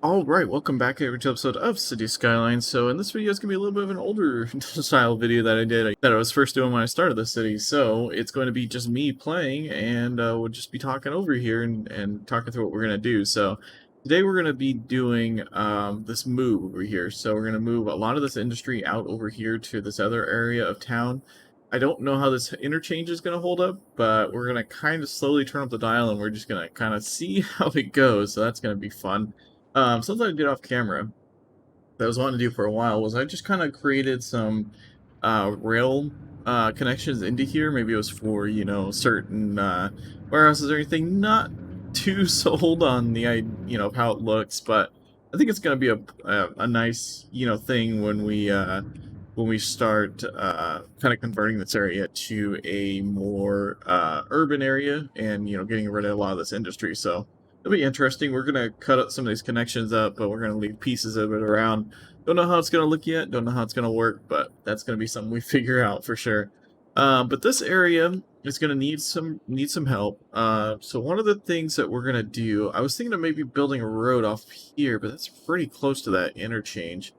Alright, welcome back to every episode of City Skylines. So in this video it's going to be a little bit of an older style video that I did, that I was first doing when I started the city. So it's going to be just me playing, and we'll just be talking over here and talking through what we're going to do. So today we're going to be doing this move over here. So we're going to move a lot of this industry out over here to this other area of town. I don't know how this interchange is going to hold up, but we're going to kind of slowly turn up the dial and we're just going to kind of see how it goes. So that's going to be fun. Something I did off camera that I was wanting to do for a while was I just kind of created some rail connections into here. Maybe it was for, certain warehouses or anything. Not too sold on the how it looks, but I think it's going to be a nice, thing when we start kind of converting this area to a more urban area and, getting rid of a lot of this industry. So it'll be interesting. We're going to cut up some of these connections up, but we're going to leave pieces of it around. Don't know how it's going to look yet. Don't know how it's going to work, but that's going to be something we figure out for sure. But this area is going to need some help. So one of the things that we're going to do, I was thinking of maybe building a road off here, but that's pretty close to that interchange.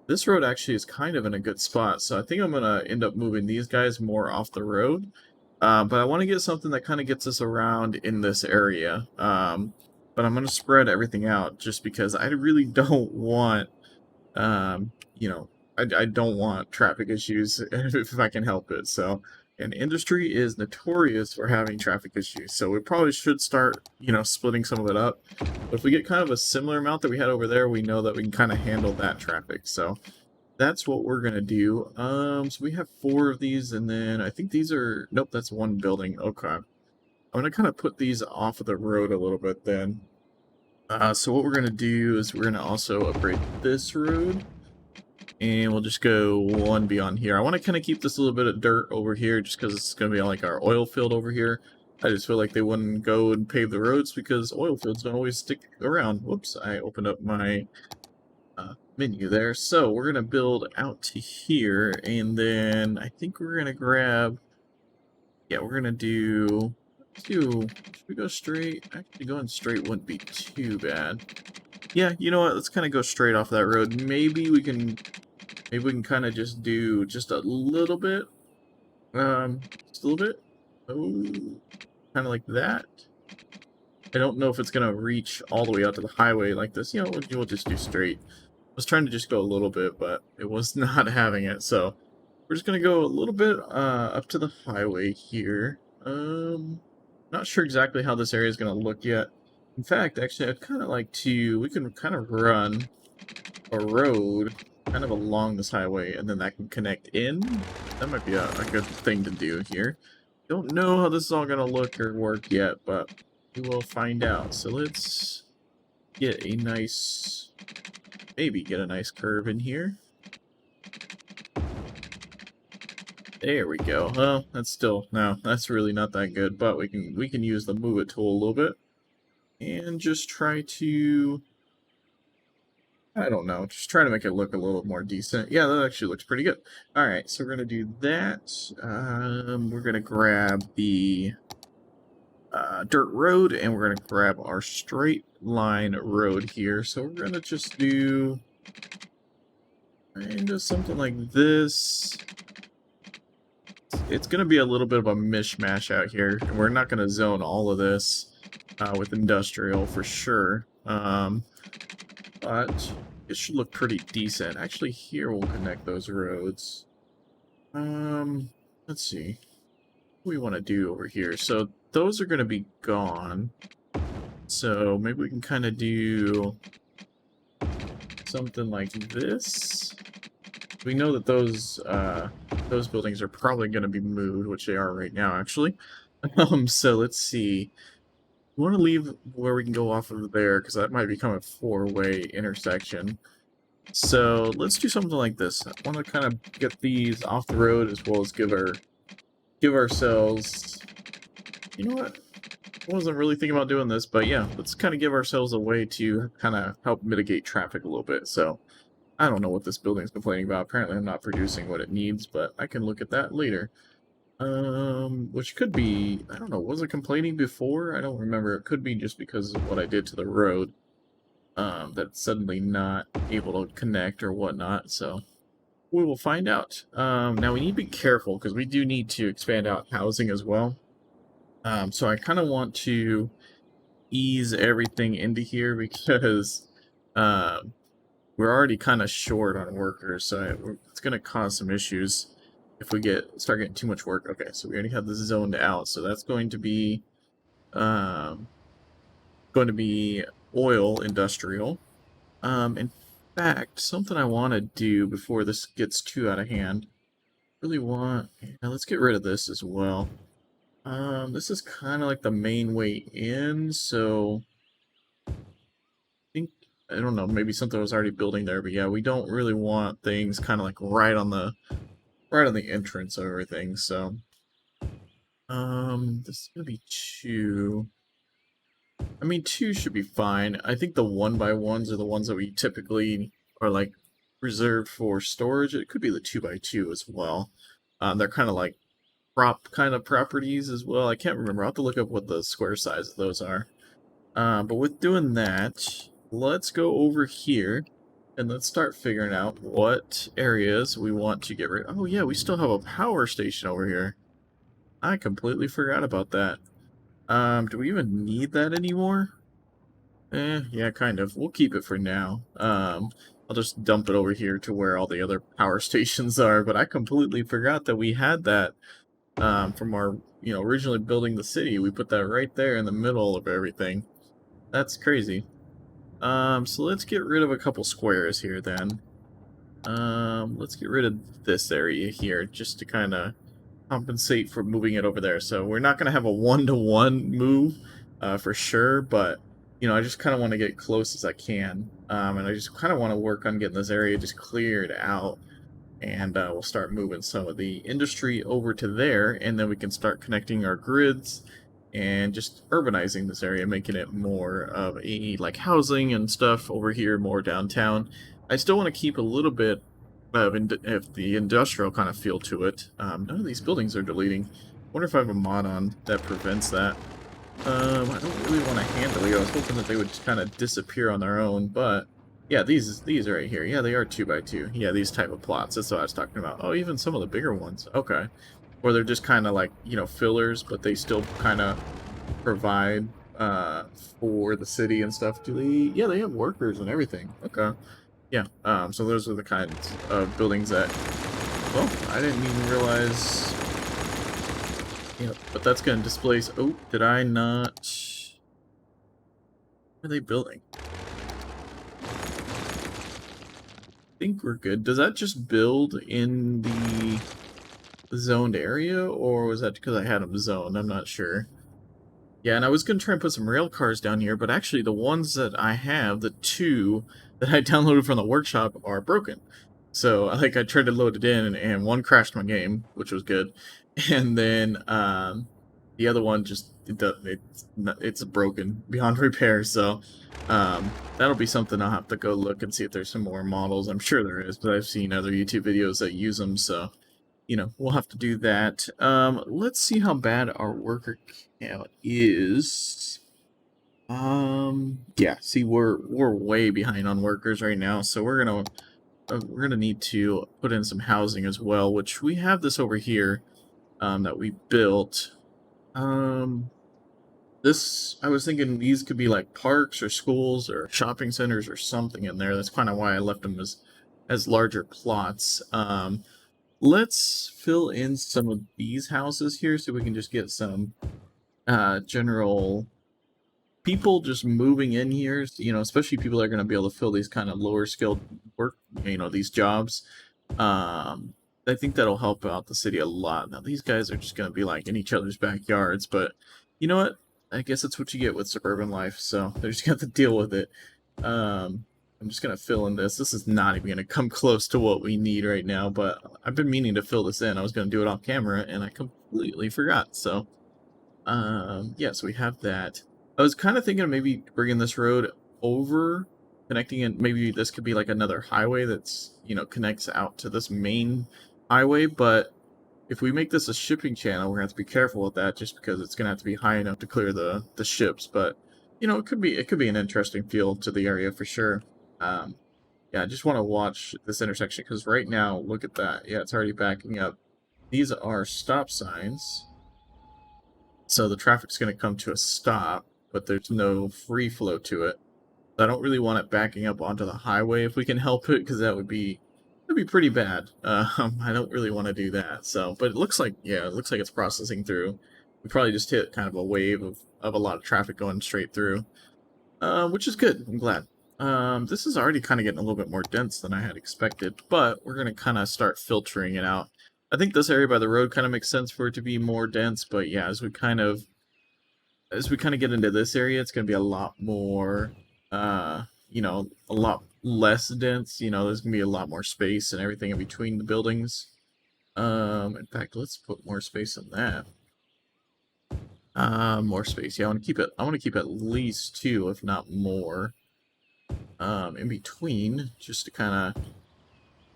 This road actually is kind of in a good spot, so I think I'm going to end up moving these guys more off the road. But I want to get something that kind of gets us around in this area. But I'm going to spread everything out just because I really don't want, um, you know, I don't want traffic issues if I can help it. So, and industry is notorious for having traffic issues. So we probably should start, splitting some of it up. But if we get kind of a similar amount that we had over there, we know that we can kind of handle that traffic. So that's what we're going to do. So we have 4 of these, and then I think these are, nope, that's one building. Okay. I'm going to kind of put these off of the road a little bit then. So what we're going to do is we're going to also upgrade this road. And we'll just go one beyond here. I want to kind of keep this a little bit of dirt over here just because it's going to be like our oil field over here. I just feel like they wouldn't go and pave the roads because oil fields don't always stick around. Whoops, I opened up my menu there. So we're going to build out to here. And then I think we're going to grab... Yeah, we're going to do... should we go straight? Actually, going straight wouldn't be too bad. Yeah, you know what? Let's kind of go straight off that road. Maybe we can kind of just do just a little bit. Just a little bit. Oh, kind of like that. I don't know if it's going to reach all the way out to the highway like this. We'll just do straight. I was trying to just go a little bit, but it was not having it. So we're just going to go a little bit up to the highway here. Not sure exactly how this area is going to look yet. In fact, actually, I'd kind of like to... We can kind of run a road kind of along this highway, and then that can connect in. That might be a good thing to do here. Don't know how this is all going to look or work yet, but we will find out. So let's get a nice... Maybe get a nice curve in here. There we go. Well, that's still... No, that's really not that good, but we can use the move it tool a little bit. And just try to... I don't know, just try to make it look a little more decent. Yeah, that actually looks pretty good. Alright, so we're going to do that. We're going to grab the dirt road, and we're going to grab our straight line road here. So we're going to just do kind of something like this. It's going to be a little bit of a mishmash out here, and we're not going to zone all of this with industrial for sure. But it should look pretty decent. Actually, here we'll connect those roads. Let's see. What do we want to do over here? So those are going to be gone. So maybe we can kind of do something like this. We know that those buildings are probably going to be moved, which they are right now, actually. So let's see. We want to leave where we can go off of there, because that might become a 4-way intersection. So let's do something like this. I want to kind of get these off the road, as well as give ourselves... You know what? I wasn't really thinking about doing this, but yeah, let's kind of give ourselves a way to kind of help mitigate traffic a little bit. So I don't know what this building is complaining about. Apparently I'm not producing what it needs, but I can look at that later. Which could be, I don't know, was it complaining before? I don't remember. It could be just because of what I did to the road. that's suddenly not able to connect or whatnot. So we will find out. Now we need to be careful because we do need to expand out housing as well. So I kind of want to ease everything into here because um, we're already kind of short on workers, so it's going to cause some issues if we start getting too much work. Okay, so we already have this zoned out, so that's um, going to be oil industrial. In fact, something I want to do before this gets too out of hand. Really want. Yeah, let's get rid of this as well. This is kind of like the main way in, so I think I don't know. Maybe something was already building there, but yeah, we don't really want things kind of like right on the entrance of everything. So, this is gonna be two. I mean, two should be fine. I think the 1x1s are the ones that we typically are like reserved for storage. It could be the 2x2 as well. They're kind of like prop kind of properties as well. I can't remember. I'll have to look up what the square size of those are. But with doing that, let's go over here and let's start figuring out what areas we want to get rid of. Oh yeah, we still have a power station over here. I completely forgot about that. Do we even need that anymore? Yeah, kind of. We'll keep it for now. I'll just dump it over here to where all the other power stations are, but I completely forgot that we had that from our, originally building the city. We put that right there in the middle of everything. That's crazy. So let's get rid of a couple squares here then. Let's get rid of this area here just to kind of compensate for moving it over there. So we're not going to have a one-to-one move for sure, but I just kind of want to get close as I can. And I just kind of want to work on getting this area just cleared out. And we'll start moving some of the industry over to there, and then we can start connecting our grids and just urbanizing this area, making it more of a like housing and stuff over here, more downtown. I still want to keep a little bit of the industrial kind of feel to it. None of these buildings are deleting. I wonder if I have a mod on that prevents that. I don't really want to handle it. I was hoping that they would just kind of disappear on their own, but yeah, these right here. Yeah, they are 2x2. Yeah, these type of plots. That's what I was talking about. Oh, even some of the bigger ones. Okay. Or they're just kind of like, fillers, but they still kind of provide for the city and stuff. Do they? Yeah, they have workers and everything. Okay. Yeah. So those are the kinds of buildings that. Well, I didn't even realize. Yeah, but that's going to displace. Oh, did I not? What are they building? I think we're good. Does that just build in the zoned area, or was that because I had them zoned? I'm not sure. Yeah, and I was going to try and put some rail cars down here, but actually the ones that I have, the two that I downloaded from the workshop, are broken. So, like, I tried to load it in, and one crashed my game, which was good. And then the other one just, it's broken beyond repair, so that'll be something I'll have to go look and see if there's some more models. I'm sure there is, but I've seen other YouTube videos that use them, so we'll have to do that. Let's see how bad our worker count is. Yeah, see, we're way behind on workers right now, so we're gonna need to put in some housing as well, which we have this over here, that we built. This, I was thinking these could be like parks or schools or shopping centers or something in there. That's kind of why I left them as larger plots. Let's fill in some of these houses here so we can just get some general people just moving in here, especially people that are going to be able to fill these kind of lower skilled work, these jobs. I think that'll help out the city a lot. Now, these guys are just going to be like in each other's backyards, but you know what? I guess that's what you get with suburban life, so they're just going to have to deal with it. I'm just going to fill in this. This is not even going to come close to what we need right now, but I've been meaning to fill this in. I was going to do it off camera, and I completely forgot, so yeah, so we have that. I was kind of thinking of maybe bringing this road over, connecting it. Maybe this could be like another highway that's, connects out to this main highway. But if we make this a shipping channel, we're going to have to be careful with that just because it's going to have to be high enough to clear the ships. But you know, it could be an interesting feel to the area for sure. Um, yeah, I just want to watch this intersection because right now, look at that. Yeah, it's already backing up. These are stop signs, so the traffic's going to come to a stop, but there's no free flow to it. I don't really want it backing up onto the highway if we can help it, because that'd be pretty bad. I don't really want to do that. So, but it looks like, yeah, it looks like it's processing through. We probably just hit kind of a wave of a lot of traffic going straight through, which is good. I'm glad. This is already kind of getting a little bit more dense than I had expected, but we're gonna kind of start filtering it out. I think this area by the road kind of makes sense for it to be more dense, but yeah, as we kind of get into this area, it's going to be a lot more, a lot less dense. There's going to be a lot more space and everything in between the buildings. In fact, let's put more space in that. More space. Yeah, I want to keep at least two, if not more, in between, just to kind of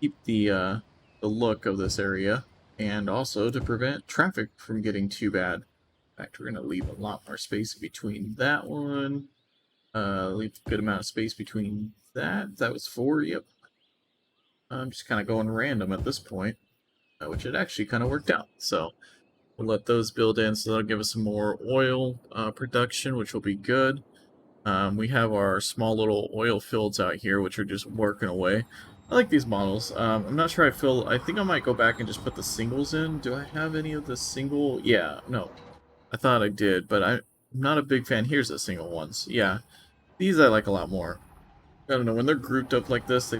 keep the look of this area, and also to prevent traffic from getting too bad. In fact, we're going to leave a lot more space between that one. Leave a good amount of space between that. That was four, yep. I'm just kind of going random at this point, which it actually kind of worked out. So we'll let those build in, so that'll give us some more oil production, which will be good. We have our small little oil fields out here, which are just working away. I like these models. I'm not sure I think I might go back and just put the singles in. Do I have any of the single? Yeah, no. I thought I did, but I'm not a big fan. Here's the single ones. Yeah, these I like a lot more. I don't know, when they're grouped up like this, I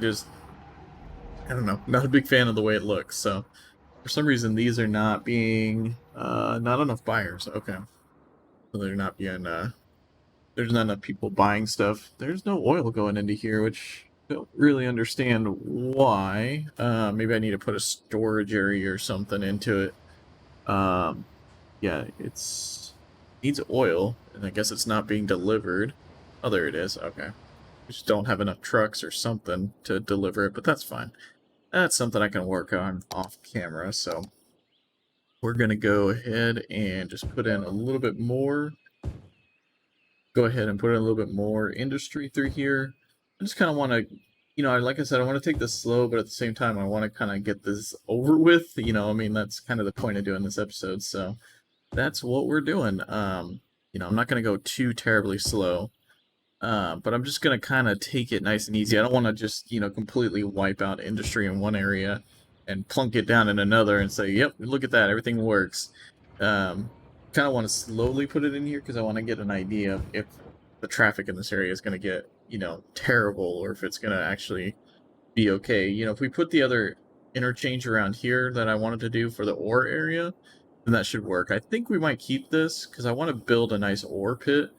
don't know, not a big fan of the way it looks, so for some reason these are not being, not enough buyers, okay. So they're not being, there's not enough people buying stuff. There's no oil going into here, which I don't really understand why. Maybe I need to put a storage area or something into it. Um, yeah, needs oil, and I guess it's not being delivered. Oh, there it is, okay. We just don't have enough trucks or something to deliver it, but that's fine. That's something I can work on off camera, so we're going to go ahead and just put in a little bit more. Go ahead and put in a little bit more industry through here. I just kind of want to, like I said, I want to take this slow, but at the same time, I want to kind of get this over with. I mean, that's kind of the point of doing this episode, so that's what we're doing. I'm not going to go too terribly slow. But I'm just going to kind of take it nice and easy. I don't want to just, completely wipe out industry in one area and plunk it down in another and say, yep, look at that, everything works. Kind of want to slowly put it in here because I want to get an idea of if the traffic in this area is going to get, terrible, or if it's going to actually be okay. If we put the other interchange around here that I wanted to do for the ore area, then that should work. I think we might keep this because I want to build a nice ore pit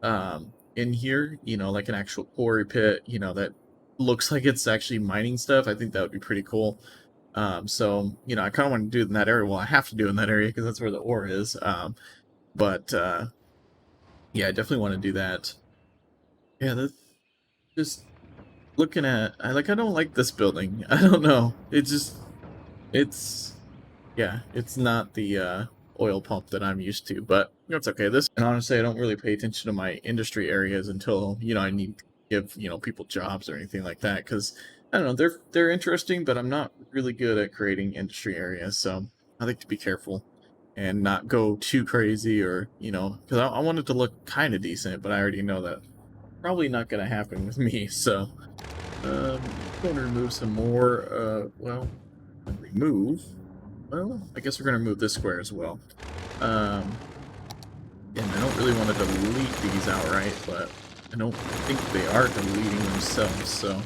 in here, like an actual quarry pit, that looks like it's actually mining stuff. I think that would be pretty cool. So, I kind of want to do it in that area. Well, I have to do it in that area because that's where the ore is. But yeah, I definitely want to do that. Yeah, that's just looking at, I don't like this building. I don't know. It's yeah, it's not the oil pump that I'm used to, but that's okay. And honestly, I don't really pay attention to my industry areas until, I need to give, people jobs or anything like that, because, I don't know, they're interesting, but I'm not really good at creating industry areas, so I like to be careful and not go too crazy, or, because I want it to look kind of decent, but I already know that probably not going to happen with me, so, going to remove some more, I guess we're going to remove this square as well. And I don't really want to delete these outright, but I don't think they are deleting themselves, so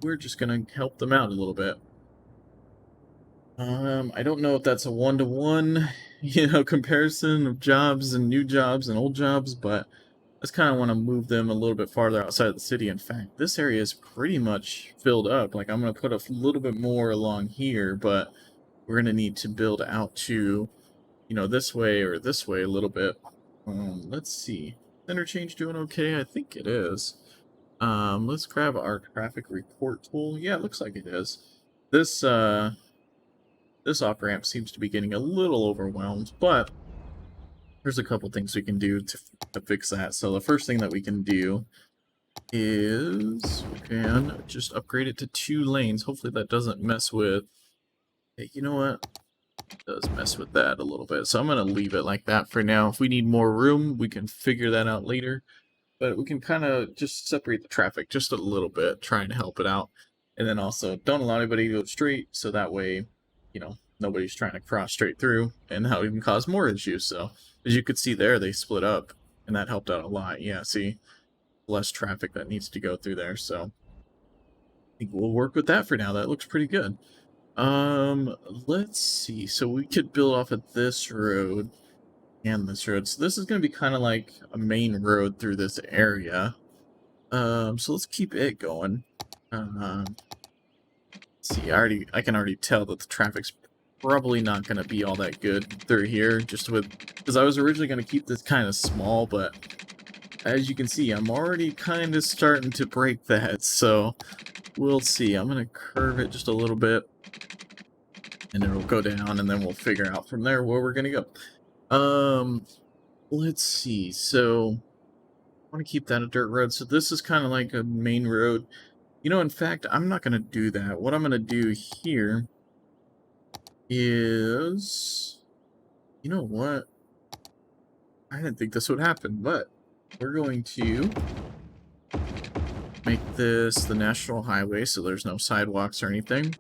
we're just going to help them out a little bit. I don't know if that's a one-to-one, comparison of jobs and new jobs and old jobs, but I just kind of want to move them a little bit farther outside of the city. In fact, this area is pretty much filled up. Like, I'm going to put a little bit more along here, but we're going to need to build out to, this way or this way a little bit. Let's see. Interchange doing okay? I think it is. Let's grab our traffic report tool. Yeah, it looks like it is. This off-ramp seems to be getting a little overwhelmed, but there's a couple things we can do to fix that. So the first thing that we can do is we can just upgrade it to 2 lanes. Hopefully that doesn't mess with... Hey, you know what? It does mess with that a little bit. So I'm going to leave it like that for now. If we need more room, we can figure that out later. But we can kind of just separate the traffic just a little bit, trying to help it out. And then also don't allow anybody to go straight, so that way, nobody's trying to cross straight through, and that would even cause more issues. So as you could see there, they split up, and that helped out a lot. Yeah, see, less traffic that needs to go through there. So I think we'll work with that for now. That looks pretty good. Let's see. So we could build off of this road and this road. So this is going to be kind of like a main road through this area. So let's keep it going. See, I can already tell that the traffic's probably not going to be all that good through here, because I was originally going to keep this kind of small, but as you can see, I'm already kind of starting to break that, so we'll see. I'm going to curve it just a little bit, and it'll go down, and then we'll figure out from there where we're going to go. Let's see. So I want to keep that a dirt road. So this is kind of like a main road. In fact, I'm not going to do that. What I'm going to do here is... You know what? I didn't think this would happen, but we're going to make this the national highway, so there's no sidewalks or anything.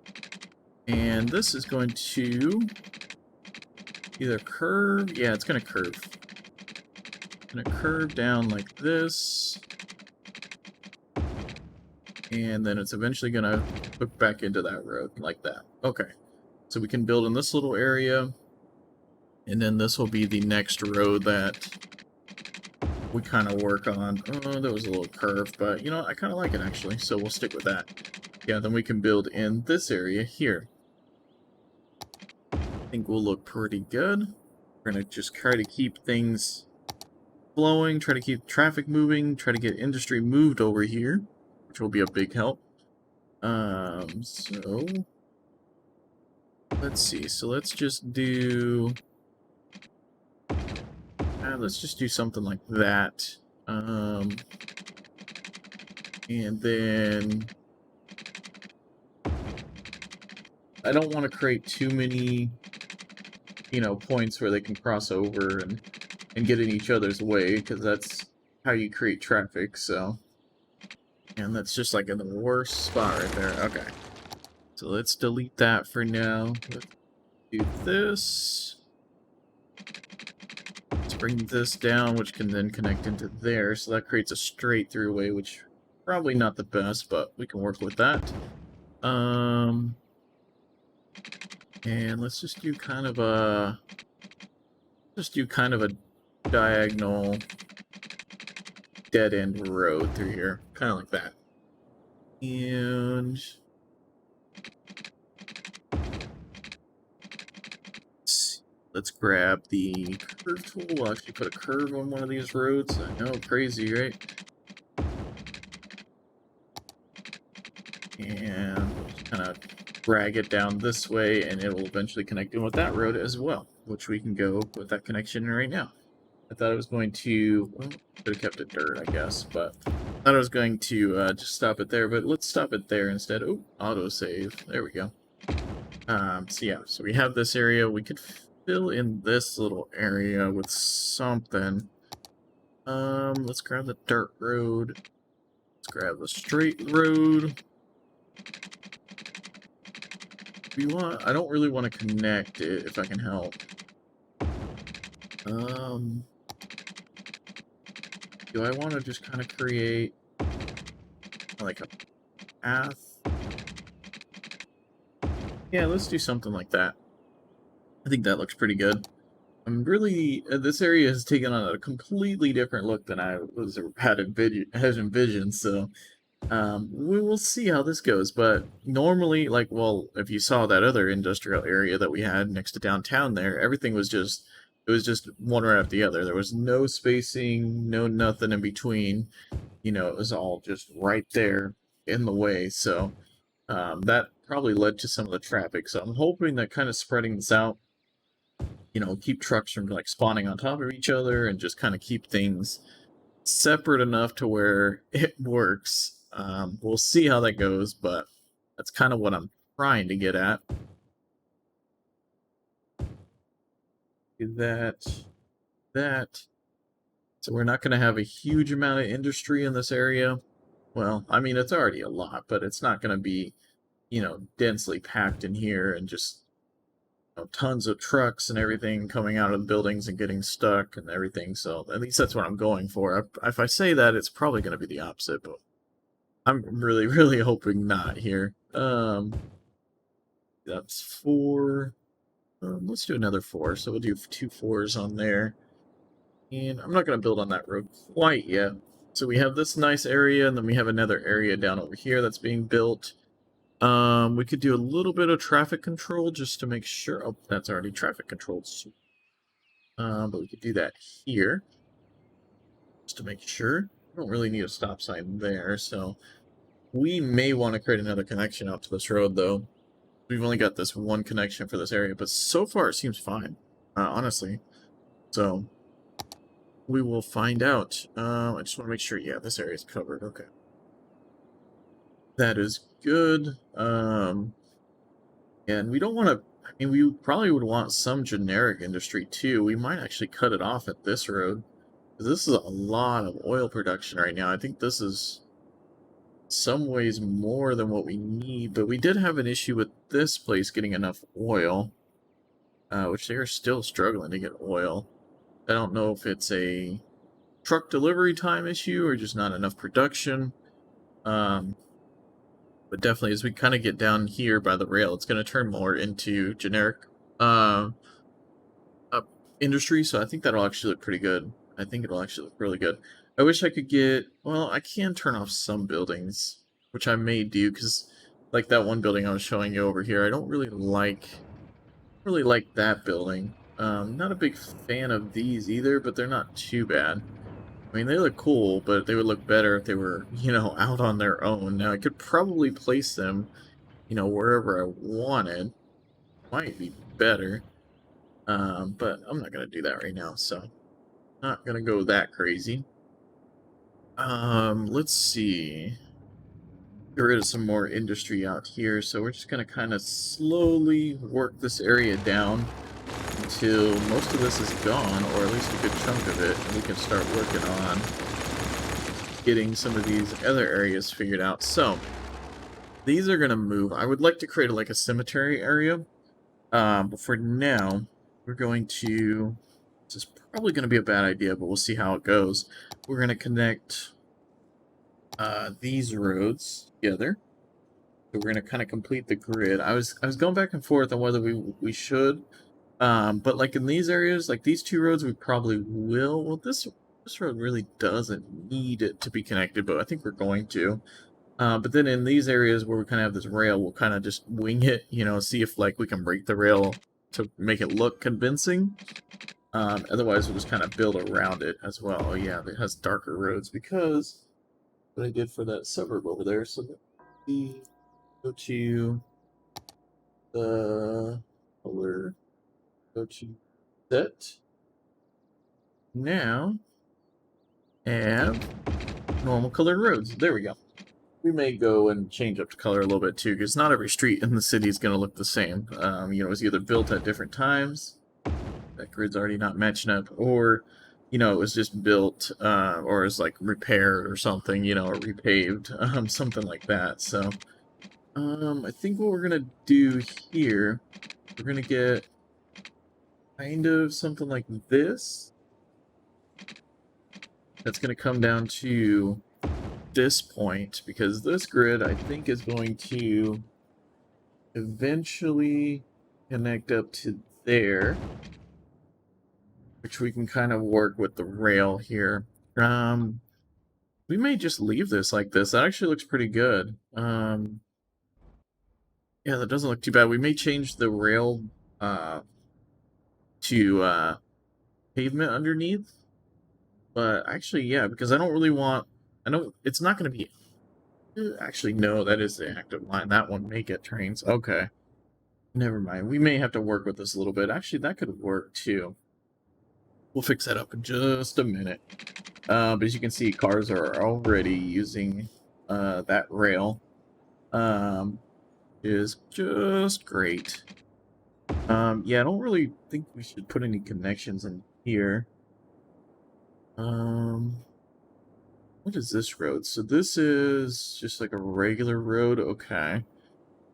And this is going to either curve... Yeah, it's going to curve. It's going to curve down like this. And then it's eventually going to hook back into that road like that. Okay. So we can build in this little area. And then this will be the next road that we kind of work on. Oh, there was a little curve, but I kind of like it actually. So we'll stick with that. Yeah, then we can build in this area here. I think we'll look pretty good. We're going to just try to keep things flowing, try to keep traffic moving, try to get industry moved over here, which will be a big help. So let's see. So let's just do something like that. And then I don't want to create too many, points where they can cross over and get in each other's way, because that's how you create traffic. So, and that's just like in the worst spot right there. Okay. So let's delete that for now. Let's do this. Let's bring this down, which can then connect into there. So that creates a straight through way, which probably not the best, but we can work with that. And let's just do kind of a diagonal dead end road through here, kind of like that. And let's grab the curve tool. We'll actually put a curve on one of these roads. I know, crazy, right? And we'll just kind of drag it down this way, and it will eventually connect in with that road as well, which we can go with that connection right now. I thought I was going to... Well, could have kept it dirt, I guess, but I thought I was going to just stop it there, but let's stop it there instead. Oh, autosave. There we go. So yeah, so we have this area. We could fill in this little area with something. Let's grab the dirt road. Let's grab the straight road. I don't really want to connect it if I can help. Do I want to just kind of create like a path? Yeah, let's do something like that. I think that looks pretty good. I'm really... this area has taken on a completely different look than I had envisioned, so we will see how this goes. But normally, if you saw that other industrial area that we had next to downtown there, everything was just... It was just one right after the other. There was no spacing, no nothing in between. It was all just right there in the way. So that probably led to some of the traffic. So I'm hoping that kind of spreading this out keep trucks from like spawning on top of each other and just kind of keep things separate enough to where it works. We'll see how that goes, but that's kind of what I'm trying to get at. Do that. So we're not going to have a huge amount of industry in this area. Well, I mean, it's already a lot, but it's not going to be, densely packed in here and just tons of trucks and everything coming out of the buildings and getting stuck and everything. So at least that's what I'm going for. If I say that, it's probably going to be the opposite, but I'm really, really hoping not here. That's 4. Let's do another 4. So we'll do 2 4s on there. And I'm not going to build on that road quite yet. So we have this nice area, and then we have another area down over here that's being built. We could do a little bit of traffic control just to make sure. Oh, that's already traffic controlled. But we could do that here just to make sure. We don't really need a stop sign there, so we may want to create another connection out to this road, though. We've only got this one connection for this area, but so far it seems fine, honestly. So we will find out. I just want to make sure, yeah, this area is covered. Okay. That is good. And we don't want to, I mean, we probably would want some generic industry too. We might actually cut it off at this road. This is a lot of oil production right now. I think this is some ways more than what we need, but we did have an issue with this place getting enough oil, which they are still struggling to get oil. I don't know if it's a truck delivery time issue or just not enough production. But definitely as we kind of get down here by the rail, it's going to turn more into generic industry, so I think that'll actually look pretty good. I think it'll actually look really good. I wish I could get, well, I can turn off some buildings, which I may do, because like that one building I was showing you over here, I don't really like that building. Not a big fan of these either, but they're not too bad. I mean, they look cool, but they would look better if they were, out on their own. Now, I could probably place them, wherever I wanted. Might be better. But I'm not going to do that right now, so not going to go that crazy. Let's see. Get rid of some more industry out here, so we're just going to kind of slowly work this area down until most of this is gone, or at least a good chunk of it, and we can start working on getting some of these other areas figured out. So, these are going to move. I would like to create like a cemetery area, but for now, we're going to, this is probably going to be a bad idea, but we'll see how it goes. We're going to connect these roads together. So we're going to kind of complete the grid. I was going back and forth on whether we should. But like in these areas, like these 2 roads, we probably will. Well, this road really doesn't need it to be connected, but I think we're going to. But then in these areas where we kind of have this rail, we'll kind of just wing it, see if like we can break the rail to make it look convincing. Otherwise, we'll just kind of build around it as well. Oh yeah, it has darker roads because what I did for that suburb over there. So we go to the color. Go to set. Now, have normal colored roads. There we go. We may go and change up the color a little bit too, because not every street in the city is going to look the same. It's either built at different times, that grid's already not matching up, or, it was just built, or is like repaired or something, or repaved, something like that. So, I think what we're going to do here, we're going to get kind of something like this. That's going to come down to this point, because this grid, I think, is going to eventually connect up to there, which we can kind of work with the rail here. We may just leave this like this. That actually looks pretty good. Yeah, that doesn't look too bad. We may change the rail to pavement underneath, but actually, yeah, because I don't really want, I know it's not going to be, actually, no, that is the active line. That one may get trains. Okay. Never mind. We may have to work with this a little bit. Actually, that could work too. We'll fix that up in just a minute. But as you can see, cars are already using that rail. Is just great. Yeah, I don't really think we should put any connections in here. What is this road? So this is just like a regular road, okay.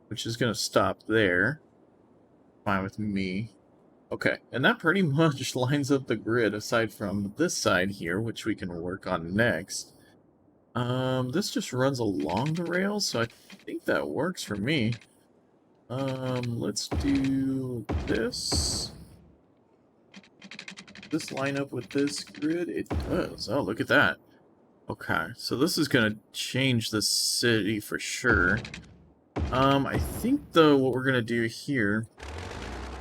Which is gonna stop there. Fine with me. Okay, and that pretty much lines up the grid aside from this side here, which we can work on next. This just runs along the rails, so I think that works for me. Let's do this. This line up with this grid? It does. Oh, look at that. Okay, so this is gonna change the city for sure. I think though what we're gonna do here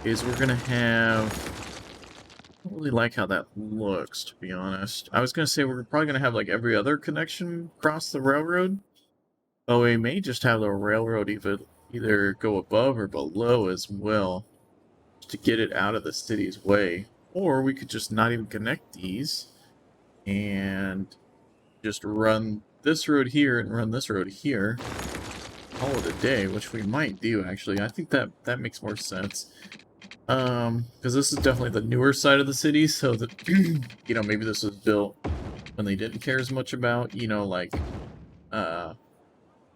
is we're gonna have... I don't really like how that looks, to be honest. I was gonna say we're probably gonna have like every other connection cross the railroad. Oh, we may just have the railroad either go above or below as well, to get it out of the city's way. Or we could just not even connect these and just run this road here and run this road here. Call it a day, which we might do actually. I think that makes more sense. Because this is definitely the newer side of the city, so that you know, maybe this was built when they didn't care as much about, you know, like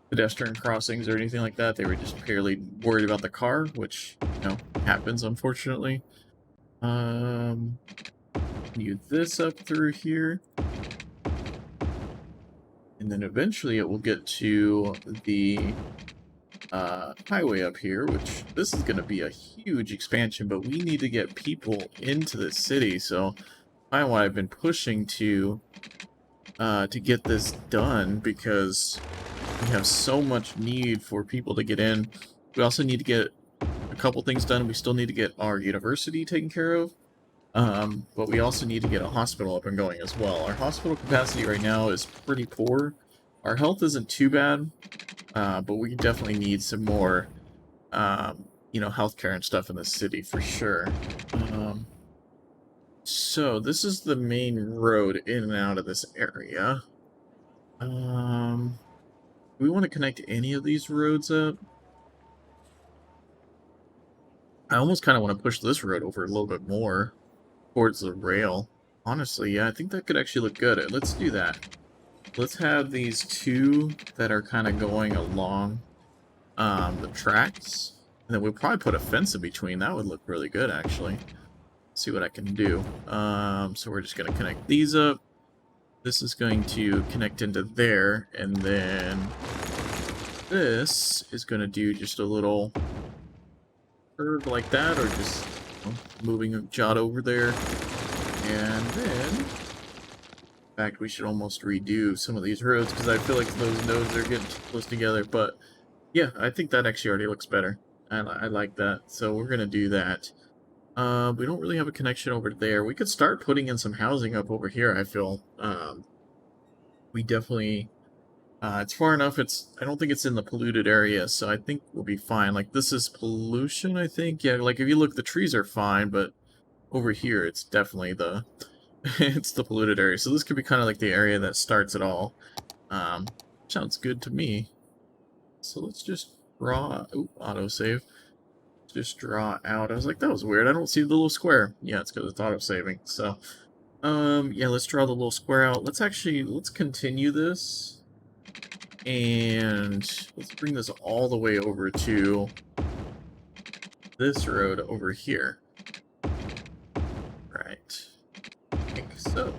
pedestrian crossings or anything like that. They were just purely worried about the car, which, you know, happens unfortunately. Continue this up through here. And then eventually it will get to the highway up here, which this is going to be a huge expansion, but we need to get people into the city, so I why I've been pushing to get this done, because we have so much need for people to get in. We also need to get a couple things done. We still need to get our university taken care of, but we also need to get a hospital up and going as well. Our hospital capacity right now is pretty poor. Our health isn't too bad, but we definitely need some more, you know, healthcare and stuff in the city for sure. So this is the main road in and out of this area. Do we want to connect any of these roads up? I almost kind of want to push this road over a little bit more towards the rail. Honestly, yeah, I think that could actually look good. Let's do that. Let's have these two that are kind of going along the tracks. And then we'll probably put a fence in between. That would look really good, actually. Let's see what I can do. So we're just going to connect these up. This is going to connect into there. And then this is going to do just a little curve like that. Or just, you know, moving a jot over there. And then... in fact, we should almost redo some of these roads, because I feel like those nodes are getting too close together. But yeah, I think that actually already looks better. I like that. So we're going to do that. We don't really have a connection over there. We could start putting in some housing up over here, I feel. We definitely... it's far enough. I don't think it's in the polluted area, so I think we'll be fine. Like, this is pollution, I think. Yeah, like, if you look, the trees are fine, but over here, it's definitely the... it's the polluted area. So this could be kind of like the area that starts it all. Sounds good to me. So let's just draw... Ooh, autosave. Just draw out. I was like, that was weird. I don't see the little square. Yeah, it's because it's auto-saving. So, yeah, let's draw the little square out. Let's continue this. And let's bring this all the way over to this road over here. Right. I think so.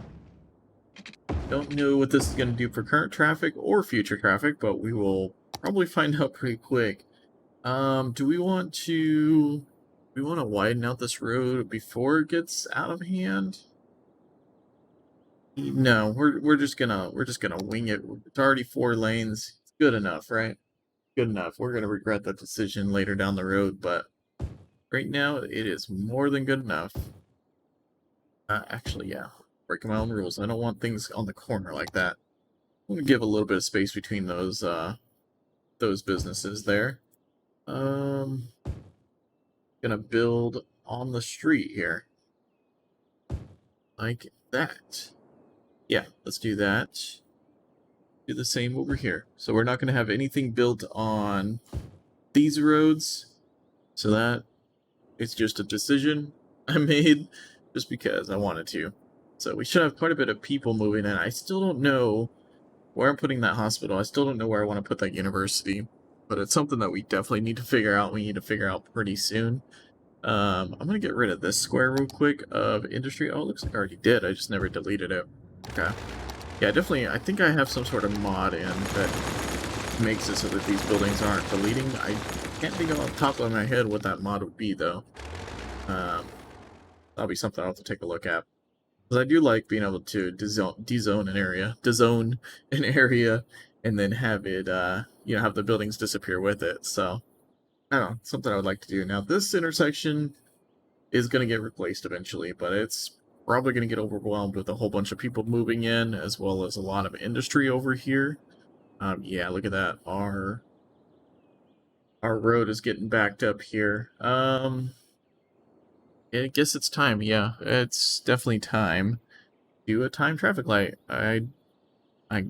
Don't know what this is going to do for current traffic or future traffic, but we will probably find out pretty quick. Do we want to widen out this road before it gets out of hand? No, we're just gonna wing it. It's already 4 lanes. It's good enough, right? Good enough. We're gonna regret that decision later down the road, but right now it is more than good enough. Actually, yeah, breaking my own rules. I don't want things on the corner like that. I'm gonna give a little bit of space between those businesses there. gonna build on the street here. Like that. Yeah, let's do that. Do the same over here. So we're not gonna have anything built on these roads. So that it's just a decision I made just because I wanted to. So we should have quite a bit of people moving in. I still don't know where I'm putting that hospital. I still don't know where I want to put that university. But it's something that we definitely need to figure out. We need to figure out pretty soon. I'm going to get rid of this square real quick of industry. Oh, it looks like I already did. I just never deleted it. Okay. Yeah, definitely. I think I have some sort of mod in that makes it so that these buildings aren't deleting. I can't think off the top of my head what that mod would be, though. That'll be something I'll have to take a look at. Because I do like being able to dezone an area, and then have it, have the buildings disappear with it. So, I don't know, something I would like to do. Now, this intersection is going to get replaced eventually, but it's probably going to get overwhelmed with a whole bunch of people moving in, as well as a lot of industry over here. Yeah, look at that. Our road is getting backed up here. I guess it's time. Yeah, it's definitely time. Do a time traffic light. I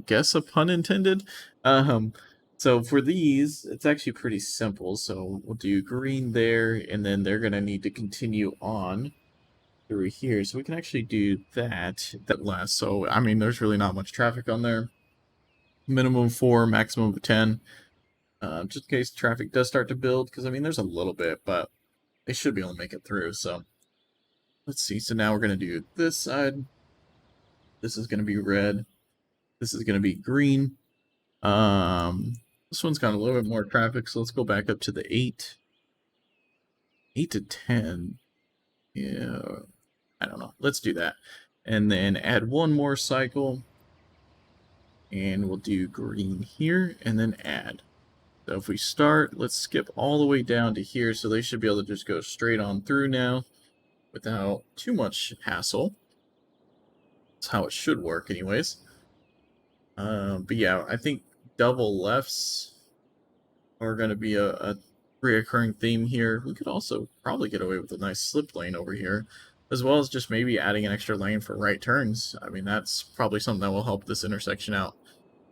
guess a pun intended. Um, so for these, it's actually pretty simple. So we'll do green there, and then they're gonna need to continue on through here. So we can actually do that last. So I mean, there's really not much traffic on there. Minimum 4, maximum of 10. Just in case traffic does start to build, because I mean, there's a little bit, but they should be able to make it through. So let's see. So now we're gonna do this side. This is gonna be red. This is gonna be green. This one's got a little bit more traffic, so let's go back up to the 8. 8 to 10. Yeah, I don't know. Let's do that. And then add one more cycle. And we'll do green here, and then add. So if we start, let's skip all the way down to here, so they should be able to just go straight on through now without too much hassle. That's how it should work anyways. But yeah, I think double lefts are going to be a reoccurring theme here. We could also probably get away with a nice slip lane over here, as well as just maybe adding an extra lane for right turns. I mean, that's probably something that will help this intersection out.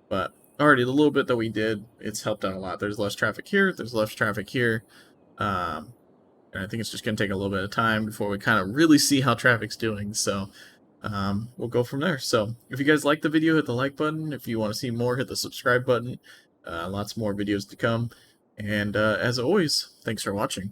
But already, the little bit that we did, it's helped out a lot. There's less traffic here, there's less traffic here. And I think it's just going to take a little bit of time before we kind of really see how traffic's doing. So we'll go from there. So if you guys like the video, hit the like button. If you want to see more, hit the subscribe button. Lots more videos to come. And as always, thanks for watching.